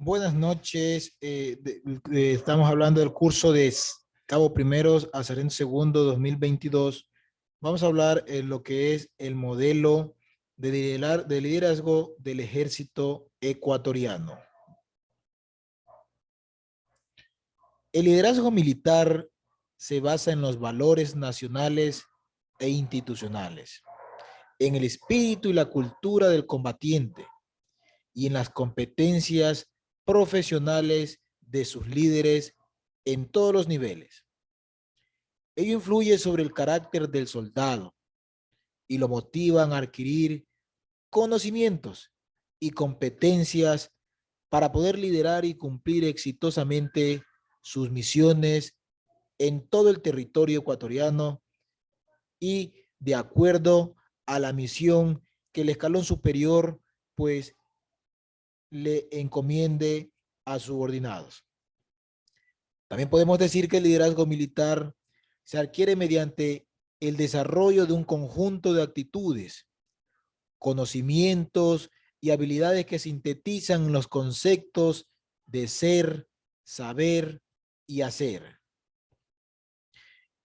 Buenas noches. Estamos hablando del curso de Cabo Primeros a Sargento Segundo 2022. Vamos a hablar en lo que es el modelo de liderazgo del ejército ecuatoriano. El liderazgo militar se basa en los valores nacionales e institucionales, en el espíritu y la cultura del combatiente y en las competencias profesionales de sus líderes en todos los niveles. Ello influye sobre el carácter del soldado y lo motivan a adquirir conocimientos y competencias para poder liderar y cumplir exitosamente sus misiones en todo el territorio ecuatoriano y de acuerdo a la misión que el escalón superior pues le encomiende a subordinados. También podemos decir que el liderazgo militar se adquiere mediante el desarrollo de un conjunto de actitudes, conocimientos y habilidades que sintetizan los conceptos de ser, saber y hacer.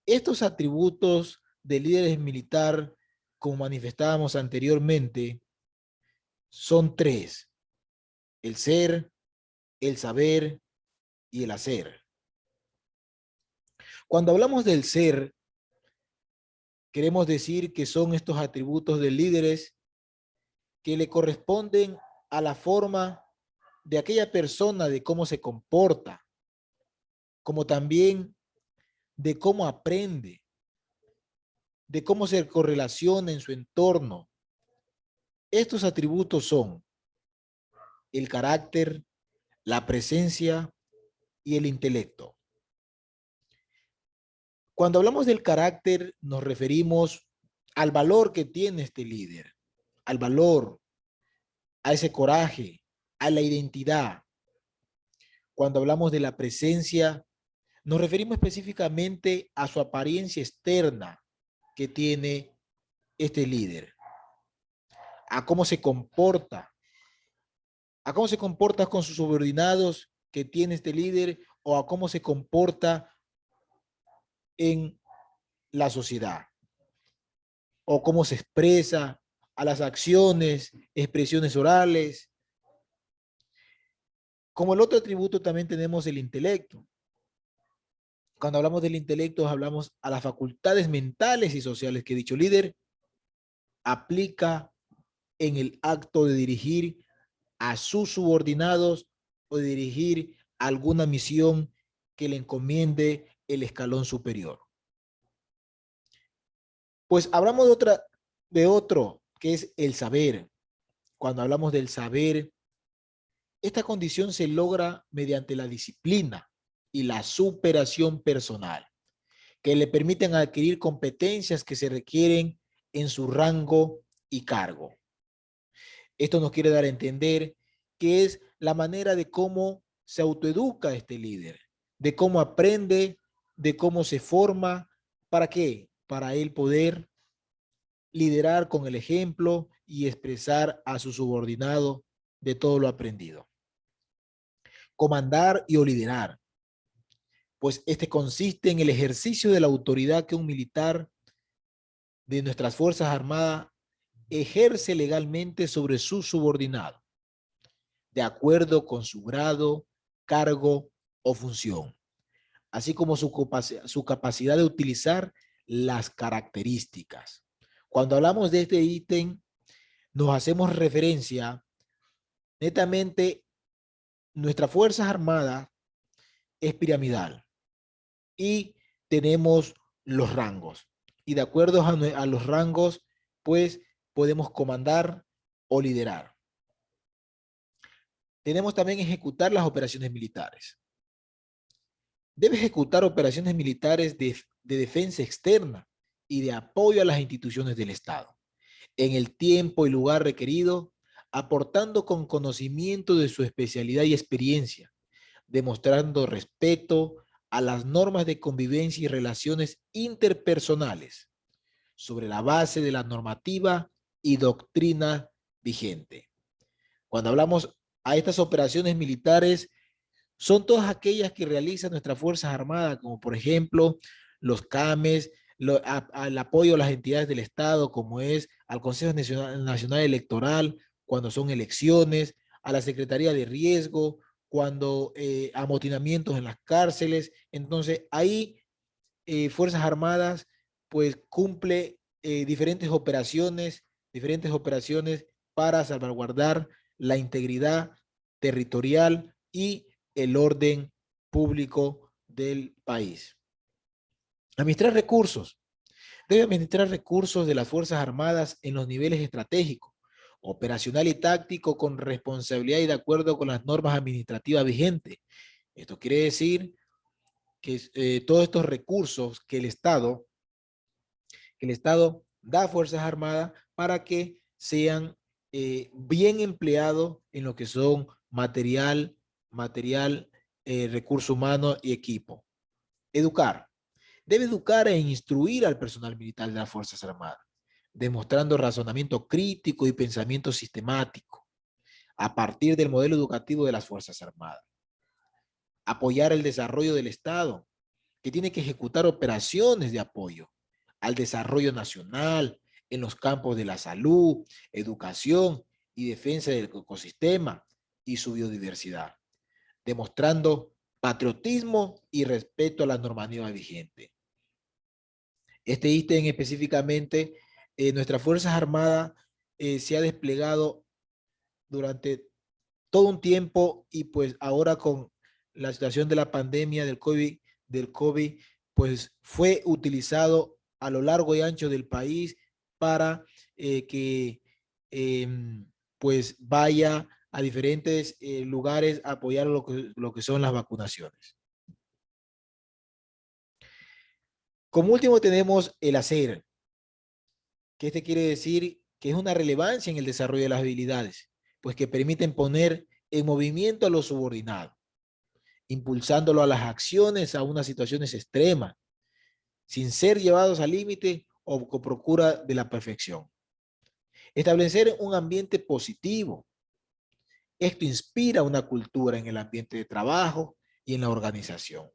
Estos atributos de líderes militar, como manifestábamos anteriormente, son tres: el ser, el saber y el hacer. Cuando hablamos del ser, queremos decir que son estos atributos de líderes que le corresponden a la forma de aquella persona, de cómo se comporta, como también de cómo aprende, de cómo se correlaciona en su entorno. Estos atributos son el carácter, la presencia y el intelecto. Cuando hablamos del carácter, nos referimos al valor que tiene este líder, al valor, a ese coraje, a la identidad. Cuando hablamos de la presencia, nos referimos específicamente a su apariencia externa que tiene este líder, a cómo se comporta con sus subordinados que tiene este líder o a cómo se comporta en la sociedad o cómo se expresa a las acciones, expresiones orales. Como el otro atributo también tenemos el intelecto. Cuando hablamos del intelecto hablamos a las facultades mentales y sociales que dicho líder aplica en el acto de dirigir a sus subordinados o de dirigir alguna misión que le encomiende el escalón superior. Pues hablamos de otro, que es el saber. Cuando hablamos del saber, esta condición se logra mediante la disciplina y la superación personal, que le permiten adquirir competencias que se requieren en su rango y cargo. Esto nos quiere dar a entender que es la manera de cómo se autoeduca este líder, de cómo aprende, de cómo se forma. ¿Para qué? Para él poder liderar con el ejemplo y expresar a su subordinado de todo lo aprendido. Comandar y o liderar. Pues este consiste en el ejercicio de la autoridad que un militar de nuestras Fuerzas Armadas ejerce legalmente sobre su subordinado, de acuerdo con su grado, cargo o función, así como su capacidad de utilizar las características. Cuando hablamos de este ítem, nos hacemos referencia netamente, nuestras Fuerzas Armadas es piramidal y tenemos los rangos. Y de acuerdo a los rangos, pues podemos comandar o liderar. Tenemos también ejecutar las operaciones militares. Debe ejecutar operaciones militares de defensa externa y de apoyo a las instituciones del Estado, en el tiempo y lugar requerido, aportando con conocimiento de su especialidad y experiencia, demostrando respeto a las normas de convivencia y relaciones interpersonales, sobre la base de la normativa y doctrina vigente. Cuando hablamos a estas operaciones militares son todas aquellas que realizan nuestras Fuerzas Armadas, como por ejemplo los CAMES, al apoyo a las entidades del Estado, como es al Consejo Nacional Electoral, cuando son elecciones, a la Secretaría de Riesgo, cuando amotinamientos en las cárceles. Entonces, ahí Fuerzas Armadas pues cumple diferentes operaciones para salvaguardar la integridad territorial y el orden público del país. Administrar recursos. Debe administrar recursos de las Fuerzas Armadas en los niveles estratégicos, operacional y táctico con responsabilidad y de acuerdo con las normas administrativas vigentes. Esto quiere decir que todos estos recursos que el Estado da a Fuerzas Armadas para que sean bien empleados en lo que son material, recurso humano y equipo. Educar. Debe educar e instruir al personal militar de las Fuerzas Armadas, demostrando razonamiento crítico y pensamiento sistemático a partir del modelo educativo de las Fuerzas Armadas. Apoyar el desarrollo del Estado, que tiene que ejecutar operaciones de apoyo al desarrollo nacional en los campos de la salud, educación y defensa del ecosistema y su biodiversidad, demostrando patriotismo y respeto a la normativa vigente. Este ítem específicamente, nuestras Fuerzas Armadas se ha desplegado durante todo un tiempo y pues ahora con la situación de la pandemia del COVID, pues fue utilizado a lo largo y ancho del país para que pues vaya a diferentes lugares a apoyar lo que son las vacunaciones. Como último tenemos el hacer, que este quiere decir que es una relevancia en el desarrollo de las habilidades, pues que permiten poner en movimiento a los subordinados, impulsándolo a las acciones a unas situaciones extremas, sin ser llevados al límite o con procura de la perfección. Establecer un ambiente positivo. Esto inspira una cultura en el ambiente de trabajo y en la organización.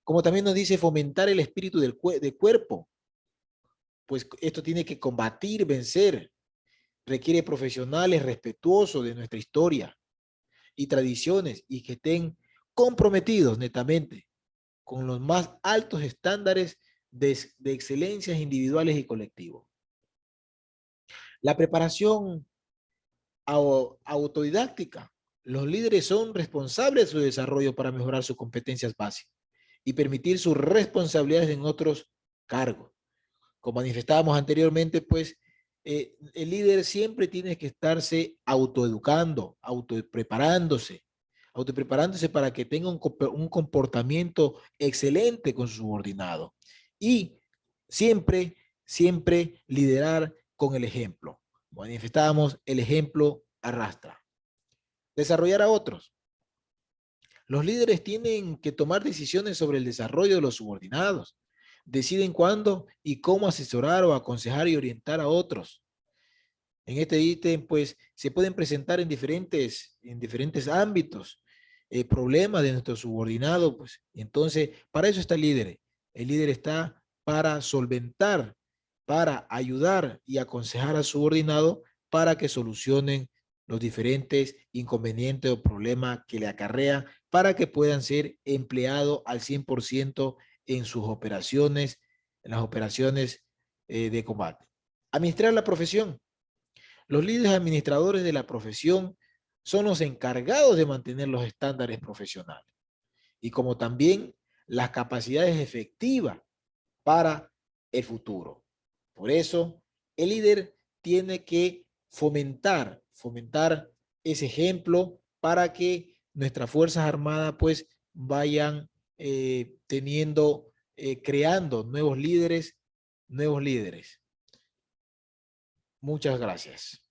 Como también nos dice, fomentar el espíritu de cuerpo, pues esto tiene que combatir, vencer, requiere profesionales respetuosos de nuestra historia y tradiciones y que estén comprometidos netamente con los más altos estándares de excelencias individuales y colectivos. La preparación autodidáctica. Los líderes son responsables de su desarrollo para mejorar sus competencias básicas y permitir sus responsabilidades en otros cargos. Como manifestábamos anteriormente, pues el líder siempre tiene que estarse autoeducando, autopreparándose para que tenga un comportamiento excelente con su subordinado. Y siempre liderar con el ejemplo. Manifestábamos, el ejemplo arrastra. Desarrollar a otros. Los líderes tienen que tomar decisiones sobre el desarrollo de los subordinados. Deciden cuándo y cómo asesorar o aconsejar y orientar a otros. En este ítem, pues, se pueden presentar en diferentes ámbitos problemas de nuestro subordinado, pues. Entonces, para eso está el líder. El líder está para solventar, para ayudar y aconsejar al subordinado para que solucionen los diferentes inconvenientes o problemas que le acarrea para que puedan ser empleados al 100% en sus operaciones, en las operaciones de combate. Administrar la profesión. Los líderes administradores de la profesión son los encargados de mantener los estándares profesionales y como también las capacidades efectivas para el futuro. Por eso, el líder tiene que fomentar ese ejemplo para que nuestras Fuerzas Armadas pues vayan creando nuevos líderes. Muchas gracias.